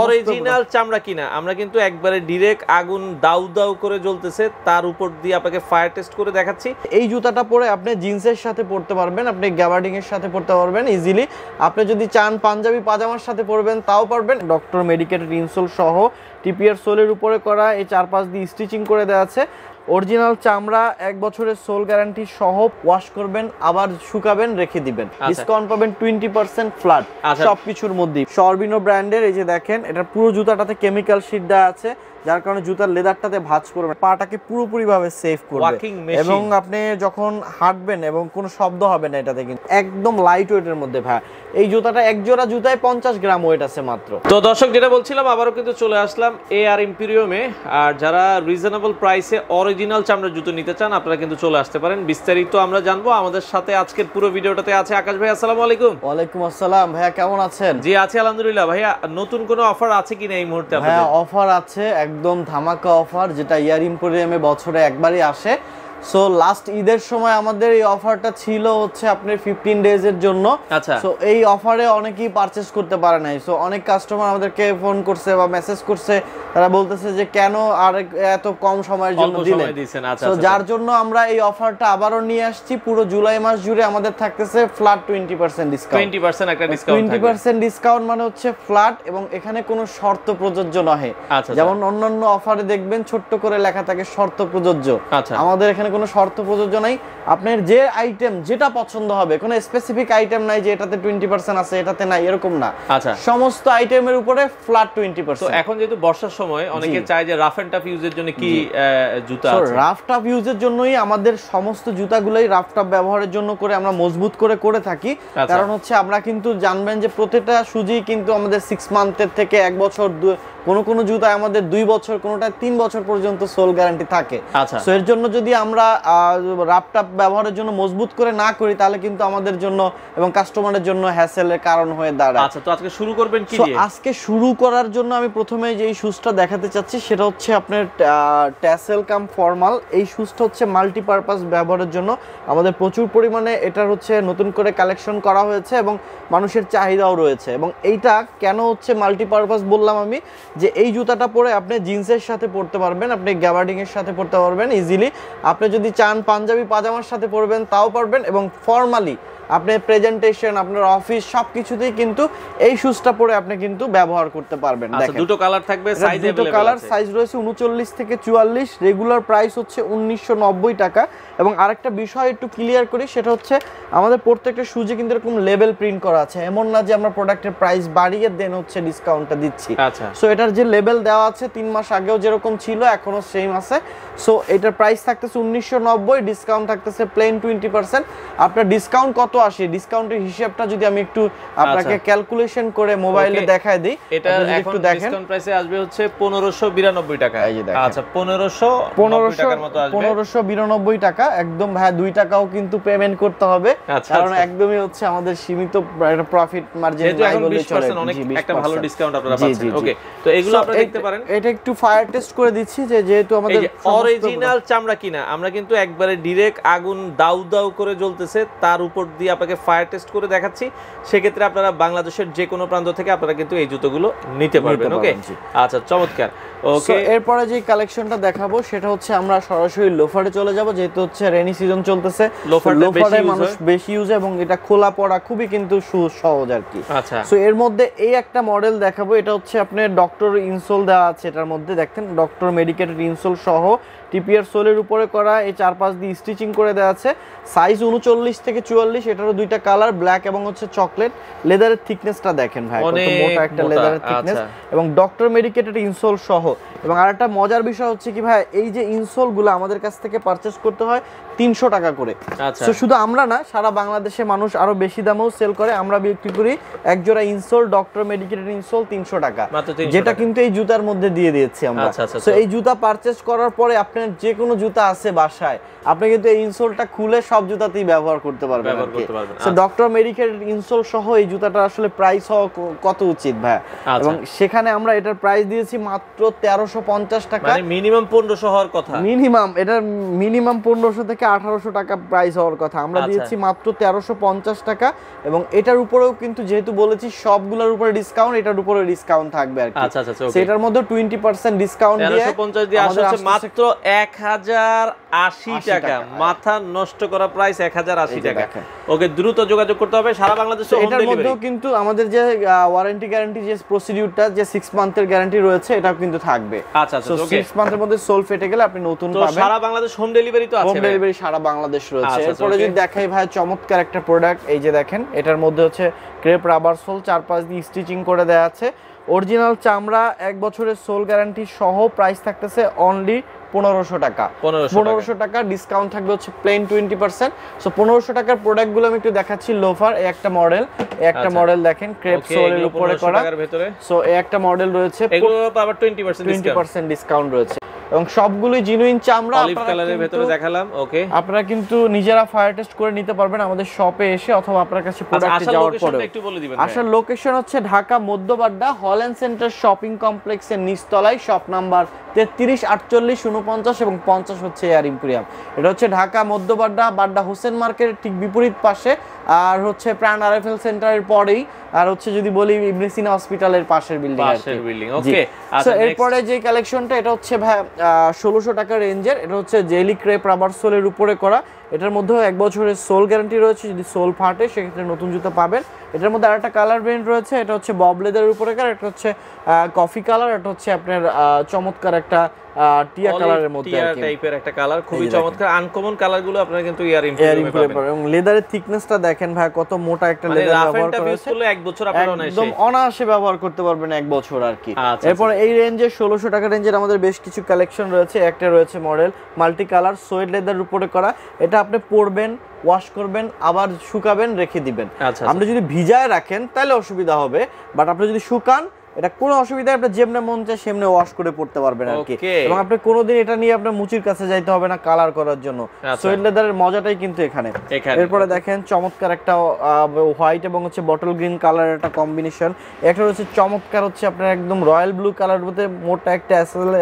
Original চামড়া কিনা, আমরা কিন্তু একবারে ডাইরেক্ট আগুন দাউ দাউ করে জ্বলতেছে তার উপর দিয়ে আপনাকে ফায়ার টেস্ট করে দেখাচ্ছি। এই জুতাটা পরে আপনি জিন্সের সাথে পরতে পারবেন, আপনি গ্যাবার্ডিং এর সাথে পরতে পারবেন ইজিলি। আপনি যদি চান পাঞ্জাবি পাজামার সাথে পরবেন তাও পারবেন। ডক্টর মেডিকেটেড ইনসোল সহ টিপিআর সোলের উপরে করা, এই 4-5 দিয়ে স্টিচিং করে দেওয়া আছে। অরিজিনাল চামড়া, 1 বছরের সোল গ্যারান্টি সহ। ওয়াশ করবেন আবার শুকাবেন রেখে দিবেন। ডিসকাউন্ট পাবেন 20% ফ্ল্যাট সবকিছুর মধ্যে। সরবিনো ব্র্যান্ডের এই যে দেখেন, এটা পুরো জুতাটাতে কেমিক্যাল শীট দেওয়া আছে, যার কারণে জুতার লেদারটাতে ভাঁজ করবে, পাটাকে পুরোপুরি ভাবে সেভ করবে এবং আপনি যখন হাঁটবেন এবং কোনো শব্দ হবে না এটাতে। কিন্তু একদম লাইট ওয়েটের মধ্যে ভাই, এই জুতাটা এক জোড়া জুতায় 50 গ্রাম ওয়েট আছে মাত্র। তো দর্শক যেটা বলছিলাম, আবারও কিন্তু চলে আসলাম এআর ইম্পেরিয়ামে। আর যারা রিজনেবল প্রাইসে অরিজিনাল চামড়ার জুতো নিতে চান আপনারা কিন্তু চলে আসতে পারেন। বিস্তারিত আমরা জানবো। আমাদের সাথে আজকের পুরো ভিডিওটাতে আছে আকাশ ভাই। আসসালামু আলাইকুম। ওয়ালাইকুম আসসালাম ভাইয়া, কেমন আছেন? জি আছি আলহামদুলিল্লাহ। ভাইয়া নতুন কোনো অফার আছে কিনা এই মুহূর্তে? ভাইয়া অফার আছে, একদম ধামাকা অফার, যেটা এআর ইম্পেরিয়ামে বছরে একবারই আসে। সো লাস্ট ঈদের সময় আমাদের এই অফারটা ছিল হচ্ছে আপনার 15 ডেজ এর জন্য। আচ্ছা, সো এই অফারে অনেকেই পারচেজ করতে পারে নাই। সো অনেক কাস্টমার আমাদেরকে ফোন করছে বা মেসেজ করছে, তারা বলতেছে যে কেন আর এত কম সময়ের জন্য দিলেন। সো যার জন্য আমরা এই অফারটা আবারও নিয়ে আসছি। পুরো জুলাই মাস জুড়ে আমাদের থাকতেছে ফ্ল্যাট 20% ডিসকাউন্ট। 20% একটা ডিসকাউন্ট, 20% ডিসকাউন্ট মানে হচ্ছে ফ্ল্যাট, এবং এখানে কোনো শর্ত প্রযোজ্য নয়। যেমন অন্যান্য অফারে দেখবেন ছোট্ট করে লেখা থাকে শর্ত প্রযোজ্য, আমাদের এখানে কোনো শর্ত প্রযোজ্য নাই। আপনার যে আইটেম যেটা পছন্দ হবে, কোনো স্পেসিফিক আইটেম নাই যে এটাতে 20% আছে এটাতে নাই, এরকম না। আচ্ছা, সমস্ত আইটেমের উপরে ফ্ল্যাট 20%। তো এখন যেহেতু বর্ষার সময় অনেকে চায় যে রাফ এন্ড টাফ ইউজের জন্য কি জুতা আছে? রাফ টাফ ইউজের জন্যই আমাদের সমস্ত জুতাগুলোই রাফ টাফ ব্যবহারের জন্য করে আমরা মজবুত করে থাকি। কারণ হচ্ছে আমরা কিন্তু জানবেন যে প্রত্যেকটা সুজি কিন্তু আমাদের 6 মান্থের থেকে 1 বছর, কোনো জুতা আমাদের 2 বছর, কোনোটা 3 বছর পর্যন্ত সোল গ্যারান্টি থাকে। সো এর জন্য যদি আমরা রাফ টাফ ব্যবহারের জন্য মজবুত করে না করি, তাহলে কিন্তু আমাদের জন্য এবং কাস্টমারের জন্য হ্যাসেলের কারণ হয়ে দাঁড়ায়। আচ্ছা, তো আজকে শুরু করবেন কি দিয়ে? আজকে শুরু করার জন্য আমি প্রথমে যে শুজটা দেখাতে চাচ্ছি সেটা হচ্ছে আপনার ট্যাসেল কাম ফর্মাল। এই শুজটা হচ্ছে মাল্টিপারপাস ব্যবহারের জন্য আমাদের প্রচুর পরিমাণে এটার হচ্ছে নতুন করে কালেকশন করা হয়েছে এবং মানুষের চাহিদাও রয়েছে। এবং এইটা কেন হচ্ছে মাল্টিপারপাস বললাম আমি, যে এই জুতাটা পরে আপনি জিন্সের সাথে পরতে পারবেন, আপনি গ্যাবার্ডিং এর সাথে পরতে পারবেন ইজিলি। আপনি যদি চান পাঞ্জাবি পাজামার সাথে পরবেন তাও পারবেন, এবং ফর্মালি আপনার প্রেজেন্টেশন, আপনার অফিস সবকিছুতেই কিন্তু এই শুজটা পরে আপনি কিন্তু ব্যবহার করতে পারবেন। দেখেন দুটো কালার থাকবে, সাইজ দুটো কালার, সাইজ রয়েছে 39 থেকে 44। রেগুলার প্রাইস হচ্ছে 1990 টাকা। এবং আরেকটা বিষয় একটু ক্লিয়ার করি, সেটা হচ্ছে আমাদের প্রত্যেকটা শুজে কিন্তু এরকম লেবেল প্রিন্ট করা আছে। এমন না যে আমরা প্রোডাক্টের প্রাইস বাড়িয়ে দেন হচ্ছে ডিসকাউন্টটা দিচ্ছি। সো এটার যে লেবেল দেওয়া আছে 3 মাস আগেও যেরকম ছিল এখনো সেম আছে। সো এটার প্রাইস থাকতেছে 1990, ডিসকাউন্ট থাকতেছে প্লেন 20%। আপনার ডিসকাউন্ট কত আসে, ডিসকাউন্টের হিসাবটা যদি আমি একটু আপনাকে ক্যালকুলেশন করে মোবাইলে দেখায় দিই, এটা একটু দেখেন। ডিসকাউন্ট প্রাইসে আসবে হচ্ছে 1592 টাকা। আচ্ছা, 1590 টাকার মতো আসবে। 1592 টাকা একদম ভাই, 2 টাকাও কিন্তু পেমেন্ট করতে হবে, কারণ একদমই হচ্ছে আমাদের সীমিত প্রফিট মার্জিন নাই বলে চলে। অনেক একটা ভালো ডিসকাউন্ট আপনারা পাচ্ছেন। ওকে, তো এগুলো আপনারা দেখতে পারেন। এটা একটু ফায়ার টেস্ট করে দিচ্ছি, যে যেহেতু আমাদের অরিজিনাল চামড়া কিনা, আমরা কিন্তু একবারে ডাইরেক্ট আগুন দাউ দাউ করে জ্বলতেছে তার উপর দিয়ে আপনাকে ফায়ার টেস্ট করে দেখাচ্ছি। সেক্ষেত্রে আপনারা বাংলাদেশের যে কোনো প্রান্ত থেকে আপনারা কিন্তু এই জুতোগুলো নিতে পারবেন। ওকে, আচ্ছা, চমৎকার। ওকে, এরপরে যে কালেকশনটা দেখাবো সেটা হচ্ছে আমরা সরাসরি লোফারে চলে যাব, যেহেতু হচ্ছে রেনি সিজন চলতেছে। লোফারে মানুষ বেশি ইউজ, এবং এটা খোলা পড়া খুবই কিন্তু সহজ আর কি। আচ্ছা, সো এর মধ্যে এই একটা মডেল দেখাবো, এটা হচ্ছে আপনার ডক্টর ইনসোল দেওয়া আছে এটার মধ্যে। দেখেন ডক্টর মেডিকেটেড ইনসোল সহ টিপিআর সোলের উপরে করা, এই 4-5 দিয়ে স্টিচিং করে দেওয়া আছে। সাইজ 39 থেকে 44। এটারও 2টা কালার, ব্ল্যাক এবং হচ্ছে চকলেট। লেদারের থিকনেসটা দেখেন ভাই, কত মোটা একটা লেদারের থিকনেস, এবং ডক্টর মেডিকেটেড ইনসোল সহ। এবং আরেকটা মজার বিষয় হচ্ছে কি ভাই, এই যে ইনসোলগুলো আমাদের কাছ থেকে পারচেজ করতে হয় 300 টাকা করে। তো শুধু আমরা না, সারা বাংলাদেশে মানুষ আরো বেশি দামেও সেল করে। আমরা বিক্রি করি এক জোড়া ইনসোল, ডক্টর মেডিকেটেড ইনসোল 300 টাকা, যেটা কিন্তু এই জুতার মধ্যে দিয়ে দিয়েছি আমরা। তো এই জুতা পারচেজ করার পরে আপনার ধরনের যে কোনো জুতা আছে বাসায়, আপনি কিন্তু এই ইনসোলটা খুলে সব জুতাতেই ব্যবহার করতে পারবেন। তো ডক্টর মেডিকেল ইনসোল সহ এই জুতাটা আসলে প্রাইস হওয়া কত উচিত ভাই? এবং সেখানে আমরা এটার প্রাইস দিয়েছি মাত্র 1350 টাকা, মানে মিনিমাম 1500 হওয়ার কথা। মিনিমাম এটার মিনিমাম 1500 থেকে 1800 টাকা প্রাইস হওয়ার কথা, আমরা দিয়েছি মাত্র 1350 টাকা। এবং এটার উপরেও কিন্তু যেহেতু বলেছি সবগুলোর উপরে ডিসকাউন্ট, এটার উপরে ডিসকাউন্ট থাকবে আর কি। আচ্ছা আচ্ছা, সেটার মধ্যে 20% ডিসকাউন্ট দিয়ে 1350 দিয়ে আসছে মাত্র 1080 টাকা। মাথা নষ্ট করা প্রাইস 1080 টাকা। ওকে, দ্রুত যোগাযোগ করতে হবে সারা বাংলাদেশে হোম ডেলিভারি। এটার মধ্যেও কিন্তু আমাদের যে ওয়ারেন্টি গ্যারান্টি যে প্রসিডিউরটা যে 6 মান্থের গ্যারান্টি রয়েছে এটাও কিন্তু থাকবে। আচ্ছা আচ্ছা, ওকে। 6 মান্থের মধ্যে সোল ফেটে গেলে আপনি নতুন পাবেন। সারা বাংলাদেশ হোম ডেলিভারি তো আছে? হোম ডেলিভারি সারা বাংলাদেশ রয়েছে। এরপরে যদি দেখাই ভাই চমৎকার একটা প্রোডাক্ট, এই যে দেখেন এটার মধ্যে হচ্ছে ক্রেপ রাবার সোল, 4-5 দিয়ে স্টিচিং করে দেয়া আছে, অরিজিনাল চামড়া, 1 বছরের সোল গ্যারান্টি সহ। প্রাইস থাকতেছে অনলি 1500 টাকা। 1500 টাকা ডিসকাউন্ট থাকবে হচ্ছে প্লেন 20%। সো 1500 টাকার প্রোডাক্টগুলো আমি একটু দেখাচ্ছি। লোফার একটা মডেল, একটা মডেল দেখেন ক্রেপ সোলের উপরে করা। সো একটা মডেল রয়েছে, এগুলো আবার 20% ডিসকাউন্ট রয়েছে এবং সবগুলোই জিনুইন চামড়া। অলিভ কালারের ভিতরে দেখালাম। ওকে, আপনারা কিন্তু নিজেরা ফায়ার টেস্ট করে নিতে পারবেন আমাদের শপে এসে অথবা আপনার কাছে প্রোডাক্টে যাওয়ার পরে। একটু বলে দিবেন। আসার লোকেশন হচ্ছে Dhaka Madhya Badda Holland Centre shopping কমপ্লেক্সের নিচতলায়, শপ নাম্বার 33, 48, 49 এবং 50 হচ্ছে এয়ার ইম্পেরিয়াম। এটা হচ্ছে ঢাকা মধ্যবাড্ডা, বাড্ডা হোসেন মার্কেটের ঠিক বিপরীত পাশে, আর হচ্ছে প্রাণ আরএফএল সেন্টারের পরেই, আর হচ্ছে যদি বলি ইবনে সিনা হসপিটালের পাশের বিল্ডিং। ওকে, আচ্ছা এরপরে যে কালেকশনটা এটা হচ্ছে ভাই 1600 টাকা রেঞ্জের। এটা হচ্ছে জেলি ক্রেপ রাবার সোলের উপরে করা, এটার মধ্যেও 1 বছরের সোল গ্যারান্টি রয়েছে, যদি সোল ফাটে সেক্ষেত্রে নতুন জুতা পাবেন। এটার মধ্যে আরেকটা কালার ভেরিয়েন্ট রয়েছে, এটা হচ্ছে বব লেদারের উপরে করা, এটা হচ্ছে কফি কালার, এটা হচ্ছে আপনার চমৎকার একটা টিয়া কালারের মধ্যে টিয়া টাইপের একটা কালার, খুবই চমৎকার আনকমন কালারগুলো আপনারা কিন্তু ইয়ার ইম্পেরিয়ামে পাবেন। এবং লেদারের থিকনেসটা দেখেন ভাই কত মোটা একটা লেদার ব্যবহার করা হয়েছে, 1 বছর আপনারা একদম অনায়াসে ব্যবহার করতে পারবেন 1 বছর আর কি। এরপর এই রেঞ্জে 1600 টাকা রেঞ্জের আমাদের বেশ কিছু কালেকশন রয়েছে। একটা রয়েছে মডেল মাল্টি কালার সোয়েড লেদারের উপরে করা, এটা আপনি পরবেন, ওয়াশ করবেন, আবার শুকাবেন, রেখে দিবেন। আপনি যদি ভিজায় রাখেন তাহলে অসুবিধা হবে, বাট আপনি যদি শুকান এটা কোনো অসুবিধা, আপনি যেমনে মন চায় সেমনে ওয়াশ করে পড়তে পারবেন আর কি। এবং আপনি কোনোদিন এটা নিয়ে আপনার মুচির কাছে যাইতে হবে না কালার করার জন্য। সোয়েড লেদারের মজাটাই কিন্তু এখানে। এরপরে দেখেন চমৎকার একটা হোয়াইট এবং হচ্ছে বটল গ্রিন কালারের একটা কম্বিনেশন। একটা হচ্ছে চমৎকার হচ্ছে আপনার একদম রয়্যাল ব্লু কালার মধ্যে মোটা একটা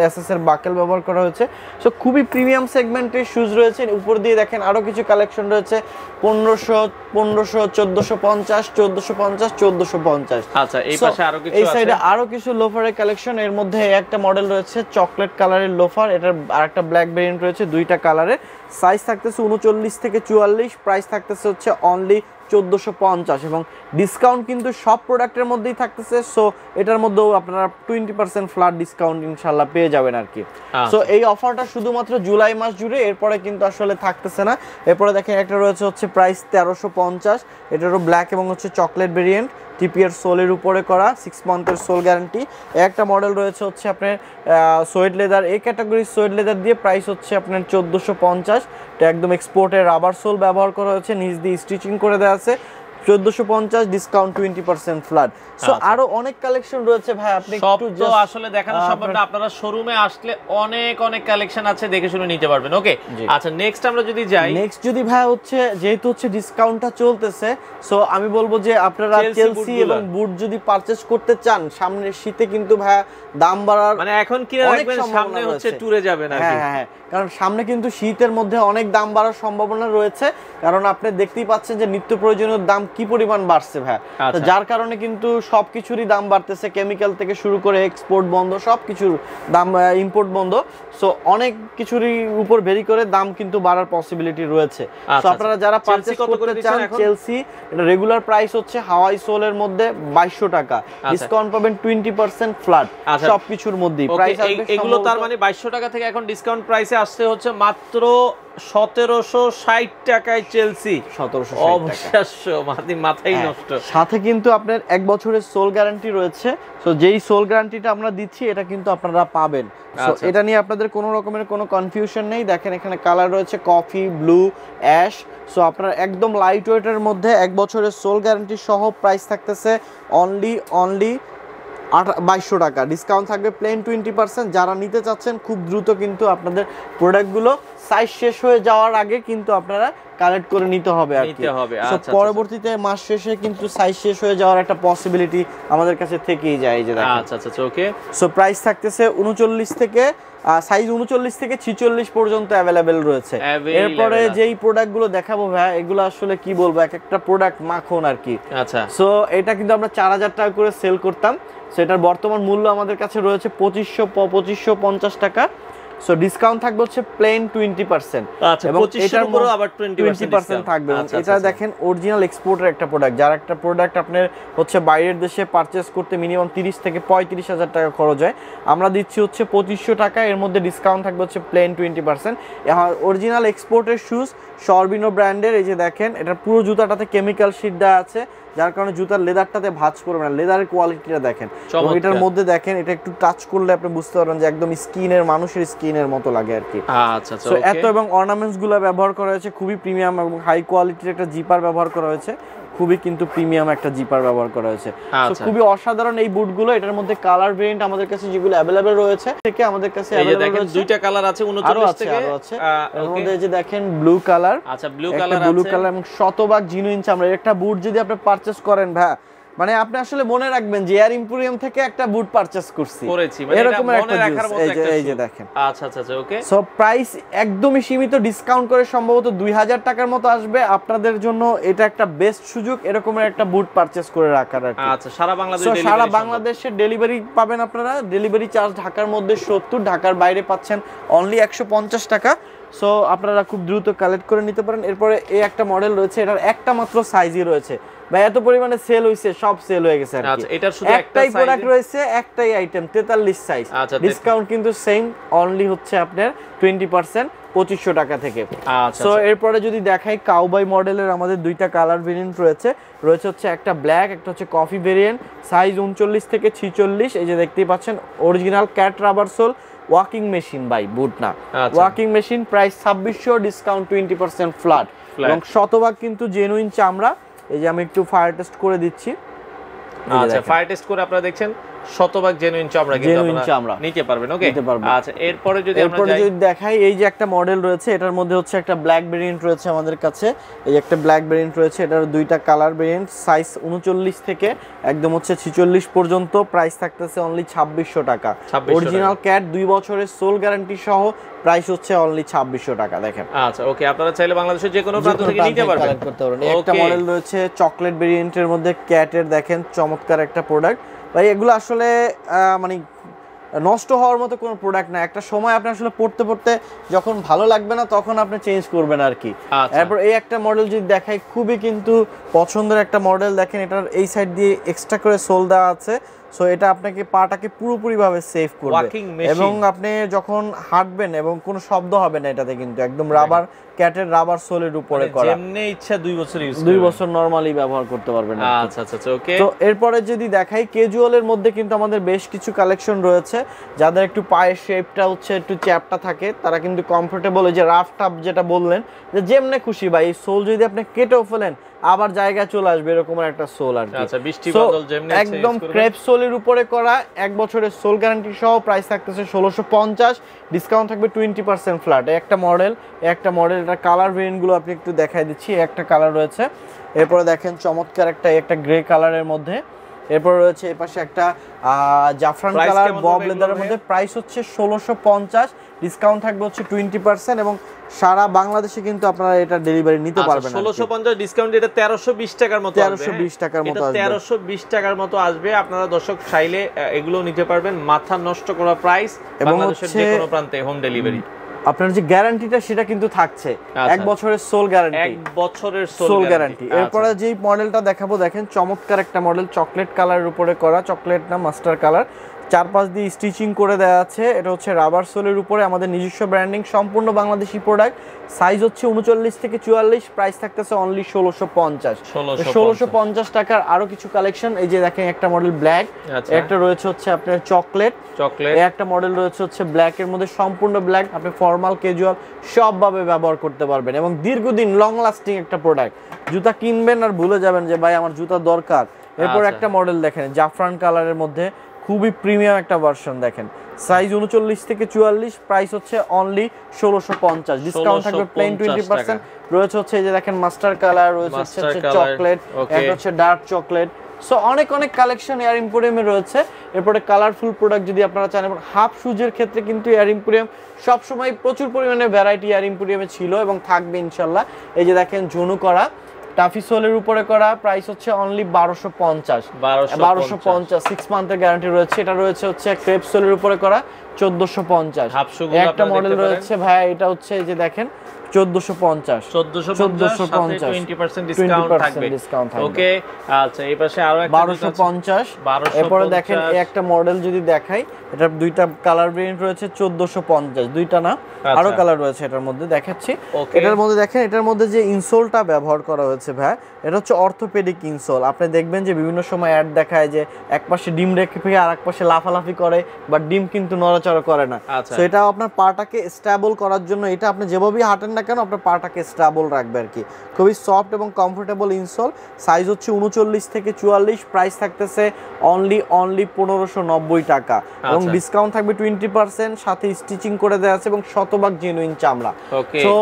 এসএস এর বাকেল ব্যবহার করা হয়েছে। সো খুবই প্রিমিয়াম সেগমেন্টের শুজ রয়েছে। উপর দিয়ে দেখেন আরো কিছু কালেকশন রয়েছে, 1500, 1450, 1450, 1450। আচ্ছা এই পাশে আরো কিছু আছে, এই সাইডে আরো কিছু লোফারের কালেকশন। এর মধ্যে একটা মডেল রয়েছে চকলেট কালারের লোফার, এটার আরেকটা ব্ল্যাক ভেরিয়েন্ট রয়েছে, দুইটা কালারের। সাইজ থাকতেছে 39 থেকে 44, প্রাইস থাকতেছে হচ্ছে অনলি 1450 এবং ডিসকাউন্ট কিন্তু সব প্রোডাক্টের মধ্যেই থাকতেছে। সো এটার মধ্যেও আপনারা 20% ফ্ল্যাট ডিসকাউন্ট ইনশাআল্লাহ পেয়ে যাবেন আর কি। সো এই অফারটা শুধুমাত্র জুলাই মাস জুড়ে, এরপরে কিন্তু আসলে থাকতেছে না। এরপরে দেখেন একটা রয়েছে হচ্ছে প্রাইস 1350, এটারও ব্ল্যাক এবং হচ্ছে চকলেট ভেরিয়েন্ট, টিপিআর সোলের উপরে করা, 6 মান্থের সোল গ্যারান্টি। একটা মডেল রয়েছে হচ্ছে আপনার সোয়েড লেদার, এই ক্যাটাগরির সোয়েড লেদার দিয়ে প্রাইস হচ্ছে আপনার 1450। এটা একদম এক্সপোর্টের রাবার সোল ব্যবহার করা হয়েছে, নিচ দিয়ে স্টিচিং করে দেওয়া আছে। 1450 ডিসকাউন্ট 20% ফ্ল্যাট। সো আরো অনেক কালেকশন রয়েছে ভাই, আপনি একটু তো আসলে দেখানো সম্ভব না, আপনারা শোরুমে আসলে অনেক কালেকশন আছে, দেখে শুনে নিতে পারবেন। ওকে, আচ্ছা নেক্সট আমরা যদি যাই, নেক্সট যদি ভাই হচ্ছে যেহেতু হচ্ছে ডিসকাউন্টটা চলতেছে, সো আমি বলবো যে আপনারা চেলসি এবং বুট যদি পারচেজ করতে চান, সামনের শীতে কিন্তু ভাই দাম বাড়ার মানে এখন কিনে রাখবেন, সামনে হচ্ছে ট্যুরে যাবেন আর কি। হ্যাঁ, কারণ সামনে কিন্তু শীতের মধ্যে অনেক দাম বাড়ার সম্ভাবনা রয়েছে, কারণ আপনি দেখতেই পাচ্ছেন যে নিত্য প্রয়োজনীয় দাম কি পরিমাণ বাড়ছে ভাই। তো যার কারণে কিন্তু সবকিছুরই দাম বাড়তেছে, কেমিক্যাল থেকে শুরু করে এক্সপোর্ট বন্ধ, সবকিছুর দাম, ইম্পোর্ট বন্ধ। সো অনেক কিছুরই উপর ভেরি করে দাম কিন্তু বাড়ার পসিবিলিটি রয়েছে। সো আপনারা যারা পারচেজ করতে চান চেলসি, এটা রেগুলার প্রাইস হচ্ছে হাওয়াই সোলের মধ্যে 2200 টাকা, ডিসকাউন্ট পাবেন 20% ফ্ল্যাট সবকিছুর মধ্যেই। প্রাইস আসবে এগুলো তার মানে 2200 টাকা থেকে এখন ডিসকাউন্ট প্রাইসে আসছে হচ্ছে মাত্র 1760 টাকায় চেলসি। 1760, মাথাই নষ্ট। সাথে কিন্তু আপনার 1 বছরের সোল গ্যারান্টি রয়েছে। সো যেই সোল গ্যারান্টিটা আমরা দিচ্ছি এটা কিন্তু আপনারা পাবেন। সো এটা নিয়ে আপনাদের কোনো রকমের কোনো কনফিউশন নেই। দেখেন এখানে কালার রয়েছে কফি, ব্লু, অ্যাশ। সো আপনার একদম লাইট ওয়েটের মধ্যে 1 বছরের সোল গ্যারান্টি সহ প্রাইস থাকতেছে অনলি 2200 টাকা ডিসকাউন্ট থাকবে, প্লেন 20%। যারা নিতে চাচ্ছেন খুব দ্রুত কিন্তু আপনাদের প্রোডাক্টগুলো সাইজ শেষ হয়ে যাওয়ার আগে কিন্তু আপনারা কালেক্ট করে নিতে হবে আর কি। পরবর্তীতে মাস শেষে কিন্তু সাইজ শেষ হয়ে যাওয়ার একটা পসিবিলিটি আমাদের কাছে থেকেই যায়। এই যে দেখেন, আচ্ছা আচ্ছা ওকে। সো প্রাইস থাকতেছে 39 থেকে সাইজ 39 থেকে 46 পর্যন্ত অ্যাভেলেবেল রয়েছে। এরপরে যেই প্রোডাক্টগুলো দেখাবো ভাই, এগুলো আসলে কি বলবো, এক একটা প্রোডাক্ট মাখন আর কি। আচ্ছা, সো এটা কিন্তু আমরা 4000 টাকা করে সেল করতাম, সেটার বর্তমান মূল্য আমাদের কাছে রয়েছে 2550 টাকা। সো ডিসকাউন্ট থাকবে হচ্ছে প্লেন 20%। আচ্ছা, 25 এর উপরে আবার 20% থাকবে। এটা দেখেন অরিজিনাল এক্সপোর্টের একটা প্রোডাক্ট, যার একটা প্রোডাক্ট আপনার হচ্ছে বাইরের দেশে পারচেজ করতে মিনিমাম 30 থেকে 35,000 টাকা খরচ হয়, আমরা দিচ্ছি হচ্ছে 2500 টাকা। এর মধ্যে ডিসকাউন্ট থাকবে হচ্ছে প্লেন 20%। অরিজিনাল এক্সপোর্টের শুজ সরবিনো ব্র্যান্ডের। এই যে দেখেন, এটা পুরো জুতাটাতে কেমিক্যাল শীট দেওয়া আছে, যার কারণে জুতার লেদারটাতে ভাঁজ করবে না। লেদারের কোয়ালিটিটা দেখেন, এটার মধ্যে দেখেন, এটা একটু টাচ করলে আপনি বুঝতে পারবেন যে একদম স্কিনের, মানুষের স্কিনের মতো লাগে আর কি। আচ্ছা আচ্ছা, এত এবং অর্নামেন্টস গুলো ব্যবহার করা হয়েছে, খুবই প্রিমিয়াম এবং হাই কোয়ালিটির একটা জিপার ব্যবহার করা হয়েছে, খুবই কিন্তু প্রিমিয়াম একটা জিপার ব্যবহার করা হয়েছে। তো খুবই অসাধারণ এই বুটগুলো। এটার মধ্যে কালার ভেরিয়েন্ট আমাদের কাছে যেগুলো अवेलेबल রয়েছে থেকে আমাদের কাছে अवेलेबल রয়েছে দুইটা কালার আছে 39 থেকে। এর মধ্যে যে দেখেন ব্লু কালার, আচ্ছা ব্লু কালার আছে, ব্লু কালার এবং শতভাগ জিনুইন চামড়া। একটা বুট যদি আপনি পারচেজ করেন ভাই, মানে আপনি আসলে মনে রাখবেন যে এয়ার ইম্পোরিয়াম থেকে একটা বুট পারচেজ করেছি, মানে এরকম মনে রাখার মতো একটা। এই যে দেখেন, আচ্ছা আচ্ছা ওকে। সো প্রাইস একদমই সীমিত, ডিসকাউন্ট করে সম্ভবত 2000 টাকার মতো আসবে। আপনাদের জন্য এটা একটা বেস্ট সুযোগ এরকমের একটা বুট পারচেজ করে রাখার আর কি। আচ্ছা, সারা বাংলাদেশে ডেলিভারি পাবেন আপনারা। ডেলিভারি চার্জ ঢাকার মধ্যে 70, ঢাকার বাইরে পাচ্ছেন অনলি 150 টাকা। সো আপনারা খুব দ্রুত কালেক্ট করে নিতে পারেন। এরপরে এই একটা মডেল রয়েছে, এটার একটা মাত্র সাইজই রয়েছে ভাই, এত পরিমাণে সেল হইছে, সব সেল হয়ে গেছে আর কি। আচ্ছা, এটার শুধু একটাই প্রোডাক্ট রয়েছে, একটাই আইটেম, 43 সাইজ। ডিসকাউন্ট কিন্তু সেম, অনলি হচ্ছে আপনার 20% 2500 টাকা থেকে। সো এরপরে যদি দেখাই, কাউবয় মডেলের আমাদের দুইটা কালার ভেরিয়েন্ট রয়েছে হচ্ছে একটা ব্ল্যাক, একটা হচ্ছে কফি ভেরিয়েন্ট, সাইজ 39 থেকে 46। এই যে দেখতেই পাচ্ছেন, original cat rubber sole, walking machine বাই, বুট না, walking machine. Price 2600, discount 20% flat এবং শতভাগ কিন্তু জেনুইন চামড়া। এই যে আমি একটু ফায়ার টেস্ট করে দিচ্ছি। আচ্ছা, ফায়ার টেস্ট করে আপনারা দেখছেন শতভাগ জেনুইন চামড়া কিন্তু আপনারা নিতে পারবেন। ওকে, আচ্ছা এরপরে যদি দেখাই, এই যে একটা মডেল রয়েছে, এটার মধ্যে হচ্ছে একটা ব্ল্যাক ভেরিয়েন্ট রয়েছে আমাদের কাছে। এই যে একটা ব্ল্যাক ভেরিয়েন্ট রয়েছে, এটার দুইটা কালার ভেরিয়েন্ট, সাইজ 39 থেকে একদম হচ্ছে 46 পর্যন্ত। প্রাইস থাকতেছে অনলি 2600 টাকা। অরিজিনাল ক্যাট 2 বছরের সোল গ্যারান্টি সহ, প্রাইস হচ্ছে অনলি 2600 টাকা। দেখেন, আচ্ছা ওকে, আপনারা চাইলে বাংলাদেশের যে কোনো প্রান্ত থেকে নিতে পারবেন, কালেক্ট করতে পারবেন। একটা মডেল রয়েছে চকলেট ভেরিয়েন্টের মধ্যে, ক্যাটের, দেখেন চমৎকার একটা প্রোডাক্ট ভাই। এগুলো আসলে মানে নষ্ট হওয়ার মতো কোনো প্রোডাক্ট না, একটা সময় আপনি আসলে পড়তে পড়তে যখন ভালো লাগবে না তখন আপনি চেঞ্জ করবেন আর কি। এরপর এই একটা মডেল যদি দেখাই, খুবই কিন্তু পছন্দের একটা মডেল। দেখেন, এটার এই সাইড দিয়ে এক্সট্রা করে সোল দেওয়া আছে, সো এটা আপনাকে পাটাকে পুরোপুরি ভাবে সেভ করবে এবং আপনি যখন হাঁটবেন এবং কোনো শব্দ হবে না এটাতে, কিন্তু একদম রাবার, ক্যাটের রাবার সোলের উপরে করা, যেমনি ইচ্ছা 2 বছর ইউজ 2 বছর নরমালি ব্যবহার করতে পারবেন। আচ্ছা আচ্ছা ওকে। তো এরপরে যদি দেখাই, ক্যাজুয়ালের মধ্যে কিন্তু আমাদের বেশ কিছু কালেকশন রয়েছে। যাদের একটু পায়ের শেপটা হচ্ছে একটু চ্যাপটা থাকে, তারা কিন্তু কমফোর্টেবল, এই যে রাফ টাপ যেটা বললেন, যে যেমনে খুশি ভাই, এই সোল যদি আপনি কেটেও ফেলেন আবার জায়গায় চলে আসবে, এরকম একটা সোল আর কি। আচ্ছা, বৃষ্টি বাদল যেমনি একদম ক্রেপ সোলের উপরে করা, 1 বছরের সোল গ্যারান্টি সহ। প্রাইস থাকতেছে 1650, ডিসকাউন্ট থাকবে 20% ফ্ল্যাট। একটা মডেল, এটা কালার ভেরিয়েন্ট গুলো আপনি একটু দেখাই দিচ্ছি। একটা কালার রয়েছে, এরপরে দেখেন চমৎকার একটা গ্রে কালারের মধ্যে। এরপর রয়েছে এই পাশে একটা জাফরান কালার বব লেদারের মধ্যে, প্রাইস হচ্ছে 1650, ডিসকাউন্ট থাকবে হচ্ছে 20% এবং সারা বাংলাদেশে কিন্তু আপনারা এটা ডেলিভারি নিতে পারবেন। 1650 ডিসকাউন্ট, এটা 1320 টাকার মতো আসবে। 1320 টাকার মতো আসবে, 1320 টাকার মতো আসবে। আপনারা দর্শক চাইলে এগুলো নিতে পারবেন, মাথা নষ্ট করা প্রাইস, বাংলাদেশের যে কোনো প্রান্তে হোম ডেলিভারি। আপনার যে গ্যারান্টিটা সেটা কিন্তু থাকছে, 1 বছরের সোল গ্যারান্টি, 1 বছরের সোল গ্যারান্টি। এরপরে যেই মডেলটা দেখাবো, দেখেন চমৎকার একটা মডেল, চকলেট কালারের উপরে করা, চকলেট না মাস্টার কালার, 4-5 দিয়ে স্টিচিং করে দেওয়া আছে। এটা হচ্ছে রাবার সোলের উপরে, আমাদের নিজস্ব ব্র্যান্ডিং, সম্পূর্ণ বাংলাদেশি প্রোডাক্ট। সাইজ হচ্ছে 39 থেকে 44, প্রাইস থাকতেছে অনলি 1650 টাকার। আরো কিছু কালেকশন, এই যে দেখেন একটা মডেল ব্ল্যাক, একটা রয়েছে হচ্ছে আপনার চকলেট, একটা মডেল রয়েছে হচ্ছে ব্ল্যাক এর মধ্যে, সম্পূর্ণ ব্ল্যাক, আপনি ফর্মাল ক্যাজুয়াল সবভাবে ব্যবহার করতে পারবেন এবং দীর্ঘদিন লং লাস্টিং একটা প্রোডাক্ট। জুতা কিনবেন আর ভুলে যাবেন যে ভাই আমার জুতা দরকার। এরপর একটা মডেল দেখেন জাফরান কালারের মধ্যে, খুবই প্রিমিয়াম একটা ভার্সন দেখেন, সাইজ 39 থেকে 44, প্রাইস হচ্ছে অনলি 1650, ডিসকাউন্ট থাকবে প্লেন 20%। রয়েছে হচ্ছে এই যে দেখেন মাস্টার কালার, রয়েছে হচ্ছে চকলেট, একটা হচ্ছে ডার্ক চকলেট। সো অনেক অনেক কালেকশন এয়ার এম্পোরিয়ামে রয়েছে। এরপরে কালারফুল প্রোডাক্ট যদি আপনারা চান, এবং হাফ শুজের ক্ষেত্রে কিন্তু এয়ার এম্পোরিয়াম সবসময় প্রচুর পরিমাণে ভ্যারাইটি এয়ার এম্পোরিয়ামে ছিল এবং থাকবে ইনশাল্লাহ। এই যে দেখেন ঝুনু করা টাফি সোলের উপরে করা, প্রাইস হচ্ছে অনলি 1250, 6 মান্থের গ্যারান্টি রয়েছে। এটা রয়েছে হচ্ছে ক্রেপ সোলের উপরে করা 1450। একটা মডেল রয়েছে ভাই, এটা হচ্ছে এই যে দেখেন 1450 20% ডিসকাউন্ট থাকবে। ওকে, আচ্ছা এই পাশে আরো একটা 1250। এরপরে দেখেন এই একটা মডেল যদি দেখাই, এটা দুইটা কালার ভেরিয়েন্ট রয়েছে 1450, দুইটা না আরো কালার রয়েছে এটার মধ্যে দেখাচ্ছি। এটার মধ্যে দেখেন, এটার মধ্যে যে ইনসোলটা ব্যবহার করা হয়েছে ভাই, এটা হচ্ছে অর্থোপেডিক ইনসোল। আপনি দেখবেন যে বিভিন্ন সময় অ্যাড দেখায় যে এক পাশে ডিম রেখে আর এক পাশে লাফালাফি করে, বাট ডিম কিন্তু নড়াচড়া করে না। তো এটা আপনার পাটাকে স্টেবল করার জন্য, এটা আপনি যেভাবেই হাঁটেন না কেন আপনার পাটাকে স্টেবল রাখবে আর কি। খুবই সফট এবং কমফোর্টেবল ইনসোল। সাইজ হচ্ছে 39 থেকে 44, প্রাইস থাকতেছে অনলি 1590 টাকা, এবং ডিসকাউন্ট থাকবে 20%, সাথে স্টিচিং করে দেওয়া আছে এবং শতভাগ জেনুইন চামড়া। তো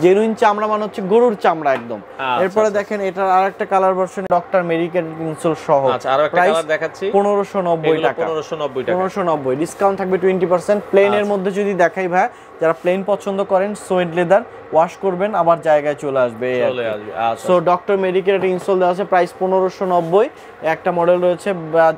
জেনুইন চামড়া মানে হচ্ছে গরুর চামড়া একদম। এরপরে দেখেন এটার আরেকটা colour version doctor medicated insole সহ, প্রাইস দেখাচ্ছি 1590 টাকা, 1590, ডিসকাউন্ট থাকবে 20%। প্লেনের মধ্যে যদি দেখাই ভাই, যারা প্লেন পছন্দ করেন সোয়েড লেদার, ওয়াশ করবেন আবার জায়গায় চলে আসবে। সো ডক্টর মেডিকেটেড ইনসোল দেওয়া আছে, প্রাইস 1590। একটা মডেল রয়েছে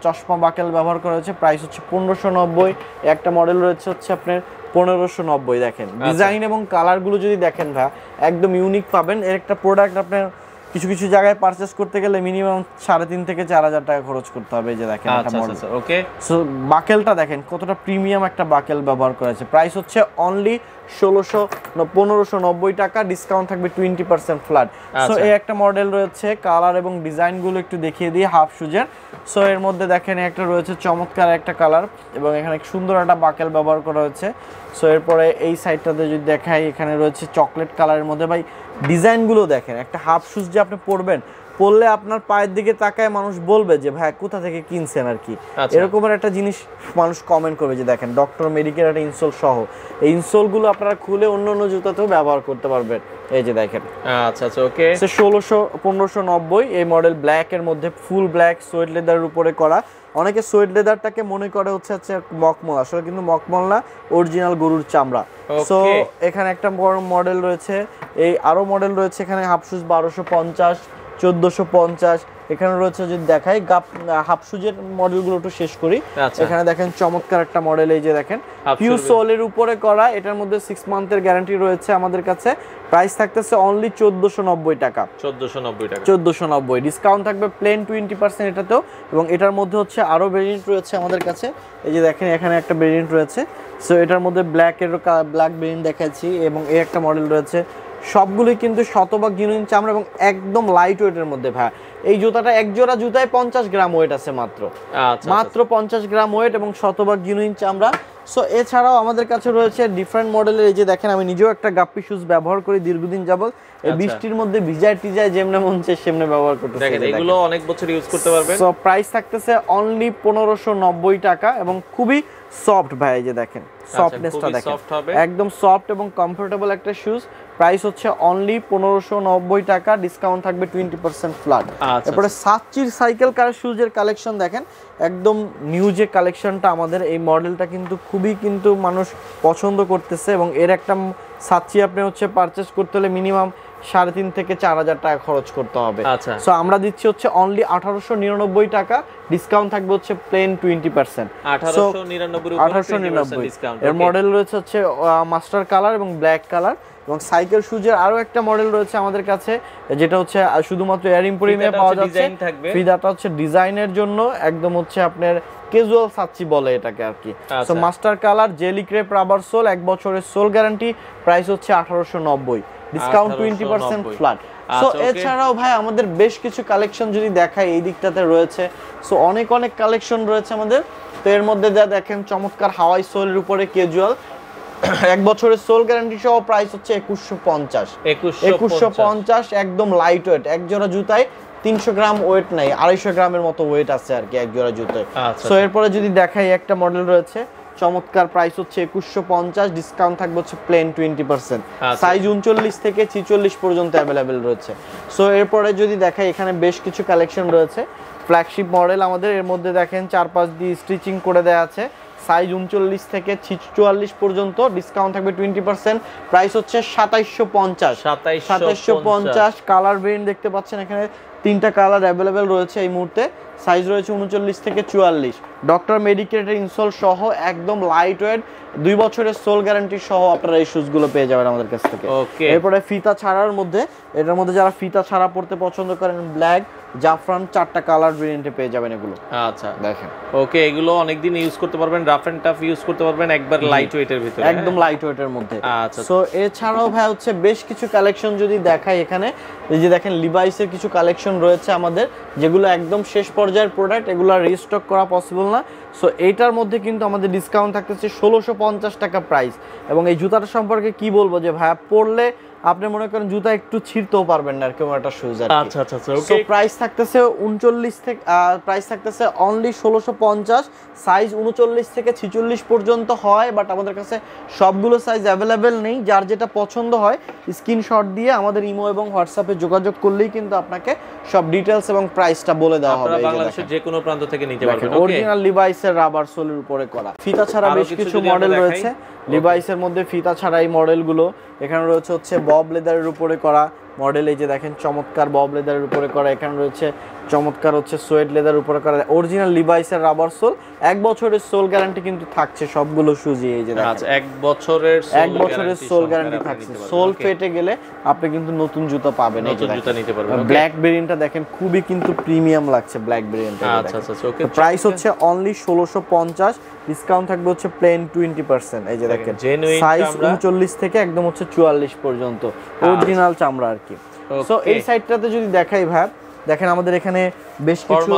চশমা বাকেল ব্যবহার করা হয়েছে, প্রাইস হচ্ছে 1590। একটা মডেল রয়েছে হচ্ছে আপনার 1590। দেখেন ডিজাইন এবং কালারগুলো যদি দেখেন ভাই, একদম ইউনিক পাবেন। এর একটা প্রোডাক্ট আপনার কিছু কিছু জায়গায় পারচেজ করতে গেলে মিনিমাম 3.5 থেকে 4000 টাকা খরচ করতে হবে। যে দেখেন এটা মডেল। ওকে, সো বাকেলটা দেখেন কতটা প্রিমিয়াম একটা বাকেল ব্যবহার করেছে, প্রাইস হচ্ছে অনলি 1590 টাকা, ডিসকাউন্ট থাকবে 20% ফ্ল্যাট। সো এই একটা মডেল রয়েছে, কালার এবং ডিজাইনগুলো একটু দেখিয়ে দিই হাফ শুজের। সো এর মধ্যে দেখেন একটা রয়েছে চমৎকার একটা কালার, এবং এখানে সুন্দর একটা বাকেল ব্যবহার করা হয়েছে। সো এরপরে এই সাইডটাতে যদি দেখাই, এখানে রয়েছে চকলেট কালারের মধ্যে। ভাই ডিজাইনগুলো দেখেন, একটা হাফ শুজ যে আপনি পরবেন, পরলে আপনার পায়ের দিকে তাকায় মানুষ বলবে যে ভাই কোথা থেকে কিনছেন আর কি, এরকমের একটা জিনিস মানুষ কমেন্ট করবে। যে দেখেন ডক্টর মেডিকেল একটা ইনসোল সহ, এই ইনসোলগুলো আপনারা খুলে অন্য অন্য জুতাতেও ব্যবহার করতে পারবেন। এই যে দেখেন, আচ্ছা ওকে, 1590 এই মডেল, ব্ল্যাক এর মধ্যে ফুল ব্ল্যাক সোয়েড লেদারের উপরে করা। অনেকে সোয়েড লেদারটাকে মনে করে হচ্ছে মকমল, আসলে কিন্তু মকমল না, অরিজিনাল গরুর চামড়া। সো এখানে একটা বড় মডেল রয়েছে, এই আরো মডেল রয়েছে এখানে হাফ শুজ 1250, 1450। এখানে রয়েছে যদি দেখাই হাফ শুজের মডেলগুলো একটু শেষ করি। এখানে দেখেন চমৎকার একটা মডেল, এই যে দেখেন পিওর সোলের উপরে করা, এটার মধ্যে 6 মান্থের গ্যারান্টি রয়েছে আমাদের কাছে। প্রাইস থাকতেছে অনলি 1490 টাকা, 1490, ডিসকাউন্ট থাকবে প্লেন 20% এটাতেও। এবং এটার মধ্যে হচ্ছে আরো ভেরিয়েন্ট রয়েছে আমাদের কাছে। এই যে দেখেন এখানে একটা ভেরিয়েন্ট রয়েছে। সো এটার মধ্যে ব্ল্যাক ভেরিয়েন্ট দেখাচ্ছি, এবং এই একটা মডেল রয়েছে। সবগুলোই কিন্তু শতভাগ জেনুইন চামড়া এবং একদম লাইট ওয়েটের মধ্যে। ভাই এই জুতাটা এক জোড়া জুতায় 50 গ্রাম ওয়েট আছে মাত্র, মাত্র 50 গ্রাম ওয়েট, এবং শতভাগ জেনুইন চামড়া। সো এছাড়াও আমাদের কাছে রয়েছে ডিফারেন্ট মডেলের। এই যে দেখেন আমি নিজেও একটা গাপ্পি শুজ ব্যবহার করি দীর্ঘদিন যাবত, এই বৃষ্টির মধ্যে ভিজায় টিজায় যেমনে মন চায় সেমনে ব্যবহার করতেছি। দেখেন এগুলো অনেক বছর ইউজ করতে পারবেন। সো প্রাইস থাকতেছে অনলি 1590 টাকা, এবং খুবই সফট। ভাই এই যে দেখেন সফটনেসটা দেখেন, একদম সফট এবং কমফোর্টেবল একটা শুজ। প্রাইস হচ্ছে অনলি 1590 টাকা, ডিসকাউন্ট থাকবে 20% ফ্ল্যাট। এরপরে সাচ্চির সাইকেল কার শুজের কালেকশন দেখেন, একদম নিউ যে কালেকশনটা আমাদের, এই মডেলটা কিন্তু খুবই কিন্তু মানুষ পছন্দ করতেছে, এবং এর একটা সাচ্চি আপনি হচ্ছে পারচেজ করতে হলে মিনিমাম 3.5 থেকে 4000 টাকা খরচ করতে হবে। সো আমরা দিচ্ছি হচ্ছে অনলি 1899 টাকা, ডিসকাউন্ট থাকবে হচ্ছে প্লেন 20%, 1899। এর মডেল রয়েছে হচ্ছে মাস্টার কালার এবং ব্ল্যাক কালার। এবং সাইকেল শুজের আরো একটা মডেল রয়েছে আমাদের কাছে, যেটা হচ্ছে শুধুমাত্র এয়ার এম্পোরিয়ামে পাওয়া যাচ্ছে। ফিদাটা হচ্ছে ডিজাইনের জন্য, একদম হচ্ছে আপনার ক্যাজুয়াল সাচ্চি বলে এটাকে আর কি। So master colour, jelly crepe rubber soul, 1 বছরের সোল গ্যারান্টি, প্রাইস হচ্ছে 1890, ডিসকাউন্ট 20% ফ্ল্যাট। সো এছাড়াও ভাই আমাদের বেশ কিছু কালেকশন যদি দেখাই এই দিকটাতে রয়েছে। সো অনেক অনেক কালেকশন রয়েছে আমাদের। তো এর মধ্যে যা দেখেন চমৎকার হাওয়াই সোলের উপরে ক্যাজুয়াল, 1 বছরের সোল গ্যারান্টি সহ, প্রাইস হচ্ছে 2150, একদম লাইট ওয়েট, এক জোড়া জুতায় 300 গ্রাম ওয়েট নাই, 250 গ্রামের মতো ওয়েট আছে আর কি এক জোড়া জুতোয়। আচ্ছা, সো এরপরে যদি দেখাই একটা মডেল রয়েছে চমৎকার, প্রাইস হচ্ছে 2150, ডিসকাউন্ট থাকবে হচ্ছে প্লেন 20%, সাইজ 39 থেকে 46 পর্যন্ত অ্যাভেলেবেল রয়েছে। সো এরপরে যদি দেখাই এখানে বেশ কিছু কালেকশন রয়েছে, ফ্ল্যাগশিপ মডেল আমাদের, এর মধ্যে দেখেন 4-5 দিয়ে স্টিচিং করে দেওয়া আছে, সাইজ 39 থেকে 44 পর্যন্ত, ডিসকাউন্ট থাকবে 20%, প্রাইস হচ্ছে 2750। কালার ভেরিয়েন্ট দেখতে পাচ্ছেন এখানে 3টা কালার অ্যাভেলেবেল রয়েছে এই মুহূর্তে, সাইজ রয়েছে 39 থেকে 44, ডক্টর মেডিকেটের ইনসোল সহ একদম লাইট ওয়েট, 2 বছরের সোল গ্যারান্টি সহ আপনারা এই শুজগুলো পেয়ে যাবেন আমাদের কাছ থেকে। এরপরে ফিতা ছাড়ার মধ্যে, এটার মধ্যে যারা ফিতা ছাড়া পড়তে পছন্দ করেন, ব্ল্যাক, জাফরান, 4টা কালার ভেরিয়েন্টে পেয়ে যাবেন এগুলো। আচ্ছা দেখেন, ওকে, এগুলো অনেকদিন ইউজ করতে পারবেন, রাফ এন্ড টাফ ইউজ করতে পারবেন, একবার লাইট ওয়েটের ভিতরে, একদম লাইট ওয়েটের মধ্যে। আচ্ছা, সো এছাড়াও ভাই হচ্ছে বেশ কিছু কালেকশন যদি দেখাই এখানে, এই যে দেখেন লিভাইসের কিছু কালেকশন রয়েছে আমাদের, যেগুলো একদম শেষ পর্যায়ের প্রোডাক্ট, এগুলো রিস্টক করা পসিবল না। সো এইটার মধ্যে কিন্তু আমাদের ডিসকাউন্ট থাকতেছে 1650 টাকা প্রাইস। এবং এই জুতাটা সম্পর্কে কি বলবো, যে ভাইয়া পরলে আপনি মনে করেন জুতা একটু ছিঁড়তেও পারবেন না এরকম একটা শুজ আর কি। আচ্ছা আচ্ছা আচ্ছা, সো ওকে, প্রাইস থাকতেছে 39 থেকে, প্রাইস থাকতেছে অনলি 1650, সাইজ 39 থেকে 46 পর্যন্ত হয়, বাট আমাদের কাছে সবগুলো সাইজ অ্যাভেলেবেল নেই। যার যেটা পছন্দ হয় স্ক্রিনশট দিয়ে আমাদের ইমো এবং হোয়াটসঅ্যাপে যোগাযোগ করলেই কিন্তু আপনাকে সব ডিটেইলস এবং প্রাইসটা বলে দেওয়া হবে। আপনারা বাংলাদেশের যে কোনো প্রান্ত থেকে নিতে পারবেন। অরিজিনাল লিভাইসের রাবার সোলের উপরে করা, ফিতা ছাড়া বেশ কিছু মডেল রয়েছে লিভাইসের মধ্যে, ফিতা ছাড়া এই মডেলগুলো এখানে রয়েছে হচ্ছে বব লেদারের উপরে করা মডেল, এই যে দেখেন চমৎকার বব লেদারের উপরে করা, এখানে রয়েছে চমৎকার হচ্ছে সোয়েড লেদার উপরে করা, অরিজিনাল লিভাইসের রাবার সোল, 1 বছরের সোল গ্যারান্টি কিন্তু থাকছে সবগুলো শুজে। এই যে দেখেন, আচ্ছা, 1 বছরের সোল গ্যারান্টি থাকছে, সোল ফেটে গেলে আপনি কিন্তু নতুন জুতো পাবেন। এই যে জুতো নিতে পারবেন। ব্ল্যাক ভেরিয়েন্টটা দেখেন খুবই কিন্তু প্রিমিয়াম লাগছে ব্ল্যাক ভেরিয়েন্টটা। আচ্ছা আচ্ছা, ওকে, প্রাইস হচ্ছে অনলি 1650, ডিসকাউন্ট থাকবে হচ্ছে প্লেন 20%। এই যে দেখেন সাইজ 39 থেকে একদম হচ্ছে 44 পর্যন্ত, অরিজিনাল চামড়া আর কি। সো এই সাইডটাতে যদি দেখাই ভাই, দেখেন আমাদের এখানে বেশ কিছু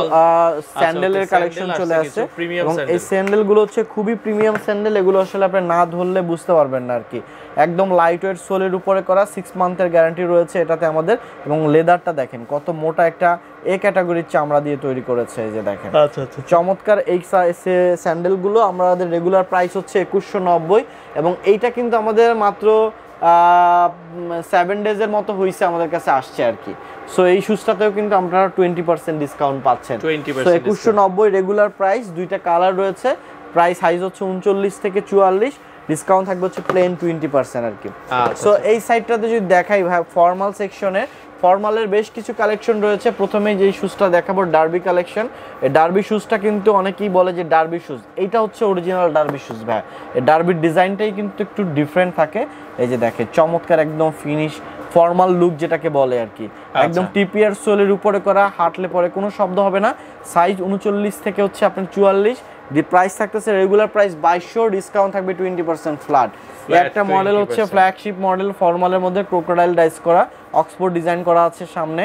স্যান্ডেলের কালেকশন চলে আসছে, এবং এই স্যান্ডেল গুলো হচ্ছে খুবই প্রিমিয়াম স্যান্ডেল, এগুলো আসলে আপনি না ধরলে বুঝতে পারবেন না আর কি। একদম লাইট ওয়েট সোলের উপরে করা, 6 মান্থের গ্যারান্টি রয়েছে এটাতে আমাদের, এবং লেদারটা দেখেন কত মোটা একটা এ ক্যাটাগরির চামড়া দিয়ে তৈরি করেছে। এই যে দেখেন, আচ্ছা আচ্ছা, চমৎকার এই স্যান্ডেল গুলো আমাদের রেগুলার প্রাইস হচ্ছে 2190, এবং এইটা কিন্তু আমাদের মাত্র 7 ডেজের মতো হয়েছে আমাদের কাছে আসছে আর কি। সো এই শুজটাতেও কিন্তু আপনারা 20% ডিসকাউন্ট পাচ্ছেন। 2190 রেগুলার প্রাইস, 2টা কালার রয়েছে, প্রাইস সাইজ হচ্ছে 39 থেকে 44, ডিসকাউন্ট থাকবে হচ্ছে প্লেন 20% আর কি। সো এই সাইডটাতে যদি দেখাই ভাই, ফর্মাল সেকশনে ফর্মালের বেশ কিছু কালেকশন রয়েছে। প্রথমে যেই শুজটা দেখাবো ডার্বি কালেকশন, এই ডার্বি শুজটা কিন্তু অনেকেই বলে যে ডার্বি শুজ, এইটা হচ্ছে অরিজিনাল ডার্বি শুজ ভাই। এই ডার্বির ডিজাইনটাই কিন্তু একটু ডিফারেন্ট থাকে। এই যে দেখে চমৎকার একদম ফিনিশ ফর্মাল লুক যেটাকে বলে আর কি, একদম টিপিআর সোলের উপরে করা, হাঁটলে পরে কোনো শব্দ হবে না, সাইজ 39 থেকে হচ্ছে আপনার 44, প্রাইস থাকতেছে রেগুলার প্রাইস 2200, ডিসকাউন্ট থাকবে 20% ফ্ল্যাট। একটা মডেল হচ্ছে ফ্ল্যাগশিপ মডেল, ফর্মালের মধ্যে ক্রোকোডাইল ডাইস করা, অক্সফোর্ড ডিজাইন করা আছে সামনে,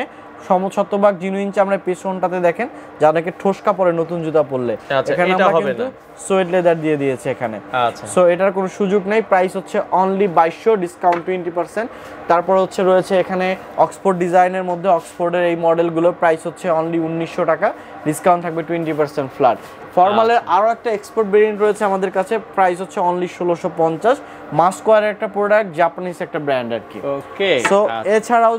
শতভাগ জিনুইন চামড়া, পেছনটাতে দেখেন যাদেরকে ঠোসকা পরে নতুন জুতা পরলে, এখানে আমরা কিন্তু সোয়েড লেদার দিয়ে দিয়েছে এখানে। সো এটার কোনো সুযোগ নেই, প্রাইস হচ্ছে অনলি 2200, ডিসকাউন্ট 20%। তারপর হচ্ছে রয়েছে এখানে অক্সফোর্ড ডিজাইনের মধ্যে অক্সফোর্ডের এই মডেলগুলোর প্রাইস হচ্ছে অনলি 1900 টাকা, ডিসকাউন্ট থাকবে 20% ফ্ল্যাট। ফর্মালের আরও একটা এক্সপোর্ট ভেরিয়েন্ট রয়েছে আমাদের কাছে, প্রাইস হচ্ছে অনলি 1650, মাস্কোয়ার একটা প্রোডাক্ট, জাপানিজ একটা ব্র্যান্ড আর কি। ওকে, সো এছাড়াও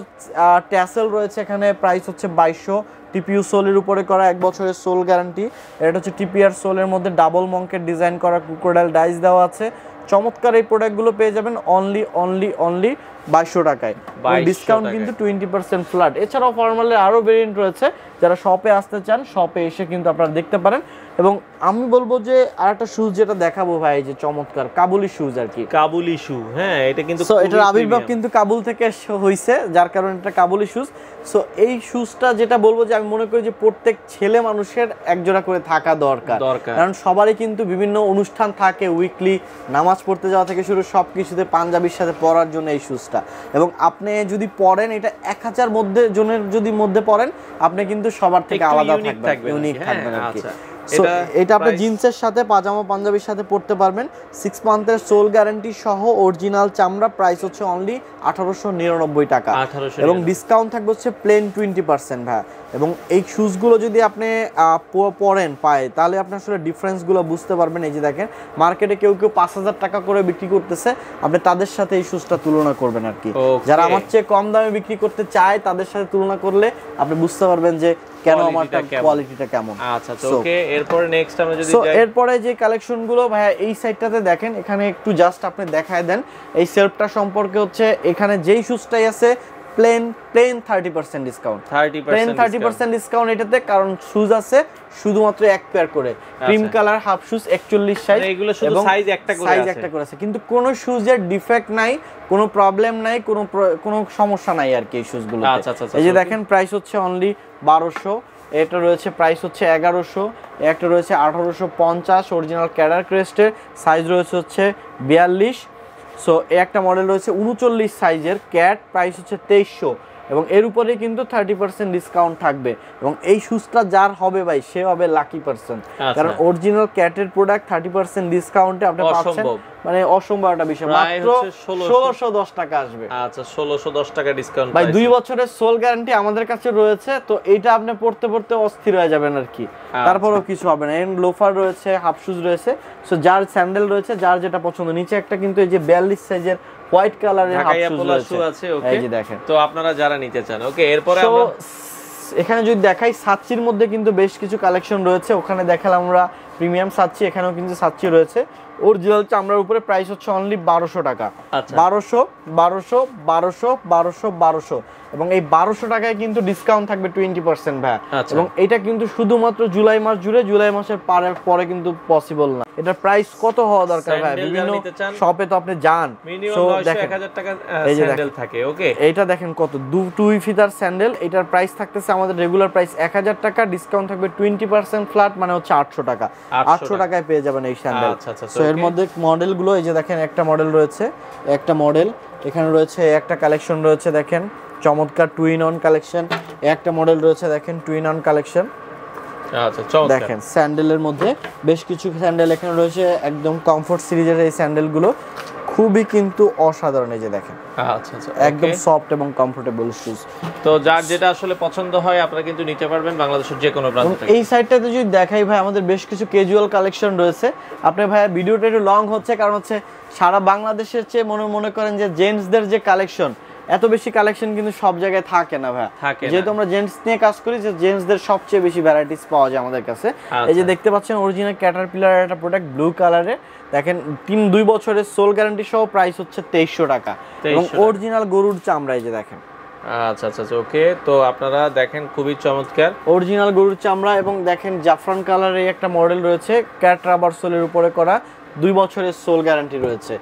ট্যাসেল রয়েছে এখানে, প্রাইস হচ্ছে 2200, টিপিইউ সোলের উপরে করা, 1 বছরের সোল গ্যারান্টি। এটা হচ্ছে টিপিআর সোলের মধ্যে ডাবল মঙ্কের ডিজাইন করা, ক্রোকোডাইল ডাইস দেওয়া আছে। চমৎকার এই প্রোডাক্টগুলো পেয়ে যাবেন অনলি 2200 টাকায়, ডিসকাউন্ট কিন্তু 20% ফ্ল্যাট। এছাড়াও ফর্মালের আরও ভেরিয়েন্ট রয়েছে, যারা শপে আসতে চান শপে এসে কিন্তু আপনারা দেখতে পারেন। এবং আমি বলবো যে আরেকটা শুজ যেটা দেখাবো ভাই, যে চমৎকার কাবুলি শুজ আর কি, কাবুলি শু, হ্যাঁ এটা কিন্তু সো এটার আবির্ভাব কিন্তু কাবুল থেকে হয়েছে, যার কারণে এটা কাবুলি শুজ। সো এই শুজটা যেটা বলবো যে আমি মনে করি যে প্রত্যেক ছেলে মানুষের একজোড়া করে থাকা দরকার, কারণ সবারই কিন্তু বিভিন্ন অনুষ্ঠান থাকে, উইকলি নামাজ পড়তে যাওয়া থেকে শুরু সবকিছুতে পাঞ্জাবির সাথে পরার জন্য এই শুজটা। এবং আপনি যদি পরেন এটা 1000 জনের যদি মধ্যে পরেন, আপনি কিন্তু সবার থেকে আলাদা থাকবেন, ইউনিক থাকবেন আর কি। এটা আপনি জিন্সের সাথে পাজামা পাঞ্জাবির সাথে পরতে পারবেন। 6 মান্থের সোল গ্যারান্টি সহ অরিজিনাল চামড়া, প্রাইস হচ্ছে অনলি 1899 টাকা এবং ডিসকাউন্ট থাকবে হচ্ছে প্লেন 20% ভাই। এবং এই শুজগুলো যদি আপনি পরেন পায়ে, তাহলে আপনি আসলে ডিফারেন্সগুলো বুঝতে পারবেন। এই যে দেখেন মার্কেটে কেউ 5000 টাকা করে বিক্রি করতেছে, আপনি তাদের সাথে এই শুজটা তুলনা করবেন আর কি। যারা আমার চেয়ে কম দামে বিক্রি করতে চায় তাদের সাথে তুলনা করলে আপনি বুঝতে পারবেন যে কেন আমারটা কোয়ালিটিটা কেমন। আচ্ছা তো ওকে, এরপরে নেক্সট আমরা যদি যাই, এরপরে যে কালেকশনগুলো ভাইয়া এই সাইডটাতে দেখেন, এখানে একটু জাস্ট আপনি দেখায় দেন এই সেলফটা সম্পর্কে। হচ্ছে এখানে যেই শুজটাই আছে প্লেন 30% ডিসকাউন্ট, 30% ডিসকাউন্ট এটাতে, কারণ শুজ আছে শুধুমাত্র এক পেয়ার করে, cream colour half shoes 41 size, এগুলো শুধু সাইজ একটা করে আছে, কিন্তু কোনো শুজের ডিফেক্ট নাই, কোনো প্রবলেম নাই, কোনো সমস্যা নাই আর কি এই শুজগুলো। এই যে দেখেন প্রাইস হচ্ছে অনলি 1200, এটা রয়েছে প্রাইস হচ্ছে 1100, একটা রয়েছে 1850 অরিজিনাল ক্যাডার ক্রেস্টের, সাইজ রয়েছে হচ্ছে 42। সো একটা মডেল রয়েছে 39 সাইজের ক্যাট, প্রাইস হচ্ছে 2300 এবং এর উপরে কিন্তু 30% ডিসকাউন্ট থাকবে। এবং এই শুজটা যার হবে ভাই সে হবে লাকি পারসন, কারণ অরিজিনাল ক্যাটের প্রোডাক্ট 30% ডিসকাউন্টে আপনি পাচ্ছেন, মানে অসম্ভব একটা বিষয়। মাত্র 1610 টাকা আসবে। আচ্ছা 1610 টাকা ডিসকাউন্ট ভাই, 2 বছরের সোল গ্যারান্টি আমাদের কাছে রয়েছে, তো এটা আপনি পড়তে পড়তে অস্থির হয়ে যাবেন আর কি। তারপরেও কিছু হবে না। এর লোফার রয়েছে, হাফ শুজ রয়েছে, সো যার স্যান্ডেল রয়েছে, যার যেটা পছন্দ। নিচে একটা কিন্তু এই যে 42 সাইজের হোয়াইট কালারের হাফ শুজ আছে। ওকে, এই যে দেখেন, তো আপনারা যারা নিতে চান। ওকে, এরপরে আমরা এখানে যদি দেখাই সাচ্চির মধ্যে কিন্তু বেশ কিছু কালেকশন রয়েছে। ওখানে দেখালাম আমরা প্রিমিয়াম সাচ্চি, এখানেও কিন্তু সাচ্চি রয়েছে অরিজিনাল চামড়ার উপরে, প্রাইস হচ্ছে অনলি 1200 টাকা। 1200 1200 1200 1200 1200 এবং এই 1200 টাকায় কিন্তু ডিসকাউন্ট থাকবে 20% ভাই। এবং এটা কিন্তু শুধুমাত্র জুলাই মাস জুড়ে, জুলাই মাসের পরে কিন্তু পসিবল না। এটার প্রাইস কত হওয়া দরকার ভাই? বিভিন্ন শপে তো আপনি যান, মিনিমাম 900-1000 টাকা স্যান্ডেল থাকে। ওকে, এইটা দেখেন কত, 2 ফিতার স্যান্ডেল, এটার প্রাইস থাকতেছে আমাদের রেগুলার প্রাইস 1000 টাকা, ডিসকাউন্ট থাকবে 20% ফ্ল্যাট, মানে হচ্ছে 800 টাকা। 800 টাকায় পেয়ে যাবেন এই স্যান্ডেল। সো এর মধ্যে মডেলগুলো এই যে দেখেন, একটা মডেল রয়েছে, একটা মডেল এখানে রয়েছে, একটা কালেকশন রয়েছে দেখেন চমৎকার টুইন অন কালেকশন, একটা মডেল রয়েছে দেখেন টুইন অন কালেকশন। আচ্ছা চমৎকার, দেখেন স্যান্ডেলের মধ্যে বেশ কিছু স্যান্ডেল এখানে রয়েছে, একদম কমফোর্ট সিরিজের এই স্যান্ডেলগুলো খুবই কিন্তু অসাধারণ। এই যে দেখেন, আচ্ছা আচ্ছা, একদম সফট এবং কমফোর্টেবল শুজ। তো যার যেটা আসলে পছন্দ হয় আপনারা কিন্তু নিতে পারবেন বাংলাদেশের যে কোনো প্রান্ত থেকে। এই সাইডটাতে যদি দেখাই ভাই, আমাদের বেশ কিছু ক্যাজুয়াল কালেকশন রয়েছে। আপনি ভাই ভিডিওটা একটু লং হচ্ছে, কারণ হচ্ছে সারা বাংলাদেশের চেয়ে মনে করেন যে জেন্টসদের যে কালেকশন, এত বেশি কালেকশন কিন্তু সব জায়গায় থাকে না ভাই। যেহেতু আমরা জেন্টস নিয়ে কাজ করি, যে জেন্টসদের সবচেয়ে বেশি ভ্যারাইটিস পাওয়া যায় আমাদের কাছে। এই যে দেখতে পাচ্ছেন অরিজিনাল ক্যাটারপিলার একটা প্রোডাক্ট, ব্লু কালারে, দেখেন 2 বছরের সোল গ্যারান্টি সহ, প্রাইস হচ্ছে 2300 টাকা এবং অরিজিনাল গরুর চামড়া। এই যে দেখেন, আচ্ছা আচ্ছা ওকে, তো আপনারা দেখেন খুবই চমৎকার অরিজিনাল গরুর চামড়া। এবং দেখেন জাফরান কালারের একটা মডেল রয়েছে, ক্যাট রাবার সোলের উপরে করা, 2 বছরের সোল গ্যারান্টি রয়েছে।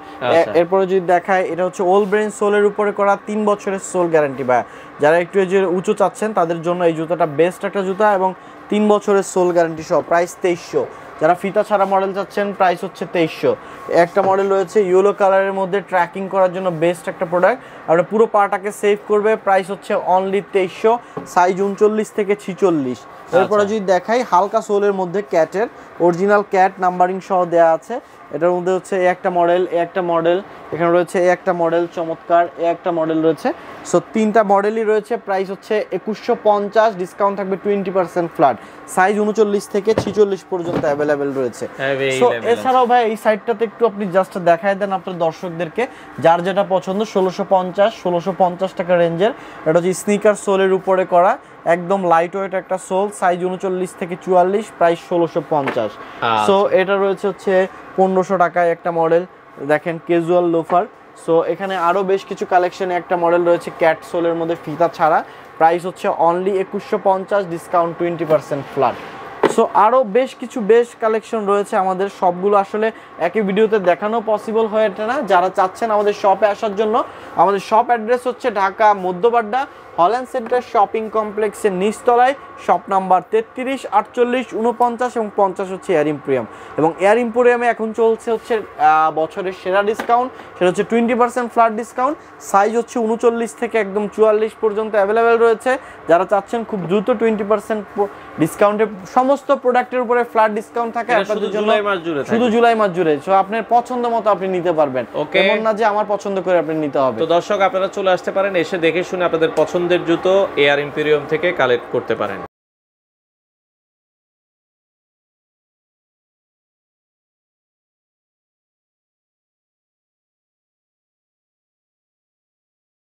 এরপরে যদি দেখায়, এটা হচ্ছে ওল ব্রেন সোলের উপরে করা, 3 বছরের সোল গ্যারান্টি। ভাই যারা একটু এই যে উঁচু চাচ্ছেন তাদের জন্য এই জুতাটা বেস্ট একটা জুতা এবং 3 বছরের সোল গ্যারান্টি সহ, প্রাইস 2300। যারা ফিতা ছাড়া মডেল চাচ্ছেন, প্রাইস হচ্ছে 2300। একটা মডেল রয়েছে ইয়েলো কালারের মধ্যে, ট্র্যাকিং করার জন্য বেস্ট একটা প্রোডাক্ট, আর পুরো পাটাকে সেভ করবে, প্রাইস হচ্ছে অনলি 2300, সাইজ 39 থেকে 46। এরপরে যদি দেখাই হালকা সোলের মধ্যে ক্যাটের, অরিজিনাল ক্যাট নাম্বারিং সহ দেওয়া আছে। এটার মধ্যে হচ্ছে একটা মডেল, একটা মডেল এখানে রয়েছে, একটা মডেল চমৎকার, একটা মডেল রয়েছে। সো 3টা মডেলই রয়েছে, প্রাইস হচ্ছে 2150, ডিসকাউন্ট থাকবে 20% ফ্ল্যাট, সাইজ 39 থেকে 46 পর্যন্ত অ্যাভেলেবেল রয়েছে। সো এছাড়াও ভাই এই সাইডটাতে একটু আপনি জাস্ট দেখায় দেন আপনার দর্শকদেরকে, যার যেটা পছন্দ। 1650 টাকা রেঞ্জের, এটা হচ্ছে স্নিকার সোলের উপরে করা, একদম লাইট ওয়েট একটা সোল, সাইজ 39 থেকে 44, প্রাইস 1650। সো এটা রয়েছে হচ্ছে 1500 টাকায় একটা মডেল, দেখেন ক্যাজুয়াল লোফার। সো এখানে আরো বেশ কিছু কালেকশনে একটা মডেল রয়েছে ক্যাট সোলের মধ্যে ফিতা ছাড়া, প্রাইস হচ্ছে অনলি 2150, ডিসকাউন্ট 20% ফ্ল্যাট। সো আরো বেশ কিছু কালেকশন রয়েছে আমাদের, সবগুলো আসলে একই ভিডিওতে দেখানো পসিবল হয়ে ওঠে না। যারা চাচ্ছেন আমাদের শপে আসার জন্য, আমাদের শপ অ্যাড্রেস হচ্ছে Dhaka Madhya Badda Holland Centre shopping কমপ্লেক্সের নিচতলায়, শপ নাম্বার 33, 48, 49 এবং 50 হচ্ছে এয়ার ইম্পোরিয়াম। এবং এয়ার ইম্পোরিয়ামে এখন চলছে হচ্ছে বছরের সেরা ডিসকাউন্ট, সেটা হচ্ছে 20% ফ্ল্যাট ডিসকাউন্ট, সাইজ হচ্ছে 39 থেকে একদম 44 পর্যন্ত অ্যাভেলেবেল রয়েছে। যারা চাচ্ছেন খুব দ্রুত 20% ডিসকাউন্টে সমস্ত সমস্ত প্রোডাক্টের উপরে ফ্ল্যাট ডিসকাউন্ট থাকে এটা আপনাদের শুধু জন্য, জুলাই মাস জুড়ে শুধু জুলাই মাস জুড়ে। সো আপনার পছন্দ মতো আপনি নিতে পারবেন, Okay. এমন না যে আমার পছন্দ করে আপনি নিতে হবে। তো দর্শক আপনারা চলে আসতে পারেন, এসে দেখে শুনে আপনাদের পছন্দের জুতো এয়ার ইম্পেরিয়াম থেকে কালেক্ট করতে পারেন।